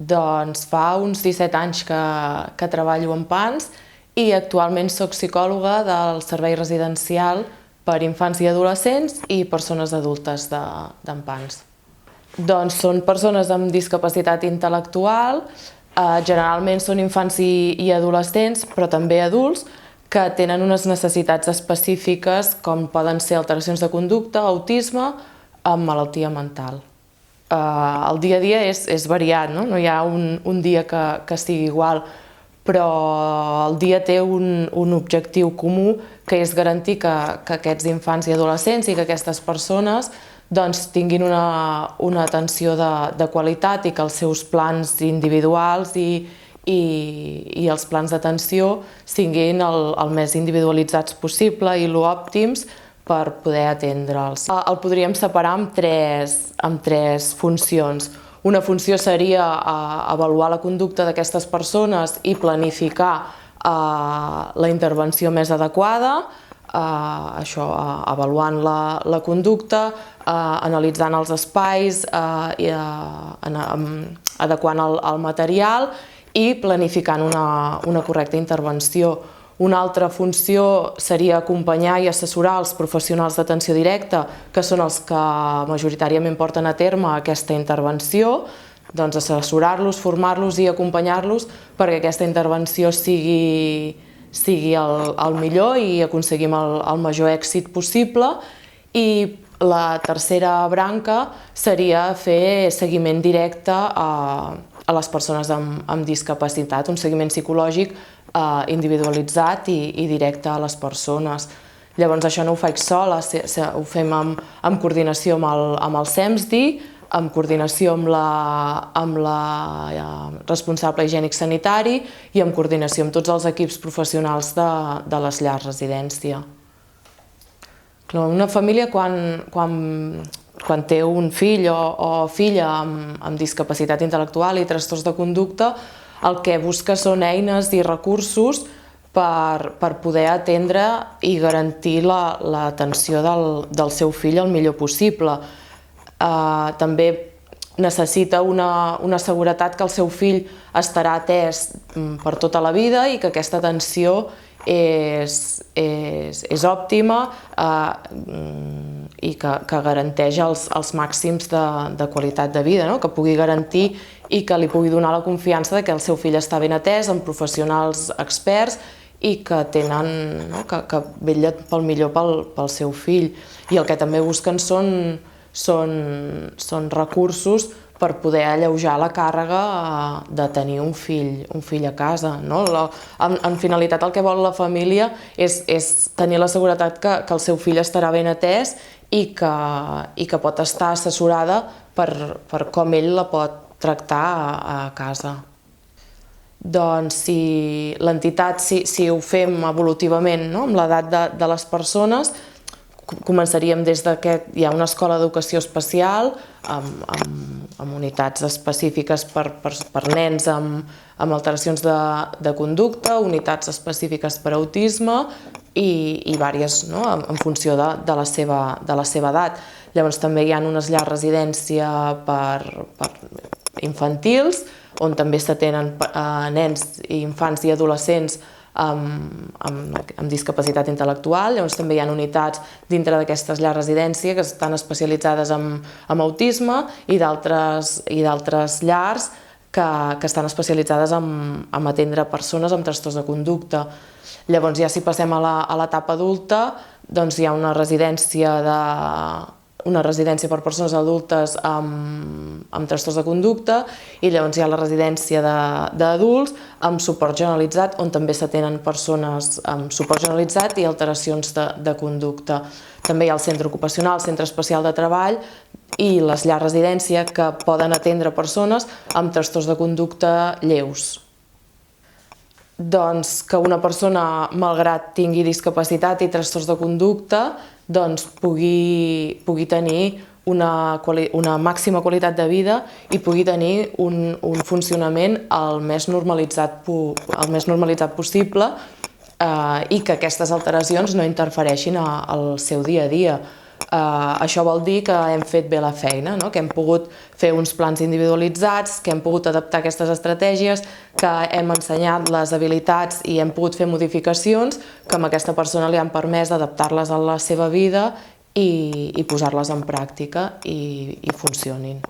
Doncs fa uns 17 anys que treballo en PANS i actualment soc psicòloga del servei residencial per infants i adolescents i persones adultes d'en PANS. Doncs són persones amb discapacitat intel·lectual, generalment són infants i adolescents, però també adults, que tenen unes necessitats específiques com poden ser alteracions de conducta, autisme, amb malaltia mental. El dia a dia és variat, no hi ha un dia que sigui igual, però el dia té un objectiu comú, que és garantir que aquests infants i adolescents i que aquestes persones tinguin una atenció de qualitat i que els seus plans individuals i els plans d'atenció siguin el més individualitzats possible i l'òptims per poder atendre'ls. El podríem separar amb tres funcions. Una funció seria avaluar la conducta d'aquestes persones i planificar la intervenció més adequada, avaluant la conducta, analitzant els espais, adequant el material i planificant una correcta intervenció. Una altra funció seria acompanyar i assessorar els professionals d'atenció directa, que són els que majoritàriament porten a terme aquesta intervenció, doncs assessorar-los, formar-los i acompanyar-los perquè aquesta intervenció sigui el millor i aconseguim el major èxit possible. I la tercera branca seria fer seguiment directe a les persones amb discapacitat, un seguiment psicològic individualitzat i directe a les persones. Llavors això no ho faig sola, ho fem en coordinació amb el CEMSDI, en coordinació amb la responsable higiènic sanitari i en coordinació amb tots els equips professionals de les llars residència. Una família quan té un fill o filla amb discapacitat intel·lectual i trastorns de conducta, el que busca són eines i recursos per poder atendre i garantir l'atenció del seu fill el millor possible. També necessita una seguretat que el seu fill estarà atès per tota la vida i que aquesta atenció és òptima i que garanteix els màxims de qualitat de vida, que pugui garantir i que li pugui donar la confiança que el seu fill està ben atès amb professionals experts i que vetllen pel millor pel seu fill. I el que també busquen són recursos per poder alleujar la càrrega de tenir un fill a casa. En finalitat el que vol la família és tenir la seguretat que el seu fill estarà ben atès i que pot estar assessorada per com ell la pot tractar a casa. Doncs si l'entitat, si ho fem evolutivament amb l'edat de les persones, començaríem des que hi ha una escola d'educació especial amb unitats específiques per nens amb alteracions de conducta, unitats específiques per autisme i diverses en funció de la seva edat. Llavors també hi ha unes llars residència per infantils on també s'atenen nens, infants i adolescents amb discapacitat intel·lectual. Llavors també hi ha unitats dintre d'aquestes llars residència que estan especialitzades en autisme i d'altres llars que estan especialitzades en atendre persones amb trastorns de conducta. Llavors ja si passem a l'etapa adulta, doncs hi ha una residència per persones adultes amb trastorns de conducta i llavors hi ha la residència d'adults amb suport generalitzat on també s'atenen persones amb suport generalitzat i alteracions de conducta. També hi ha el centre ocupacional, el centre especial de treball i les llars residència que poden atendre persones amb trastorns de conducta lleus. Doncs que una persona, malgrat tingui discapacitat i trastorns de conducta, pugui tenir una màxima qualitat de vida i pugui tenir un funcionament el més normalitzat possible i que aquestes alteracions no interfereixin al seu dia a dia. això vol dir que hem fet bé la feina, no? Que hem pogut fer uns plans individualitzats, que hem pogut adaptar aquestes estratègies, que hem ensenyat les habilitats i hem pogut fer modificacions que a aquesta persona li han permès adaptar-les a la seva vida i posar-les en pràctica i funcionin.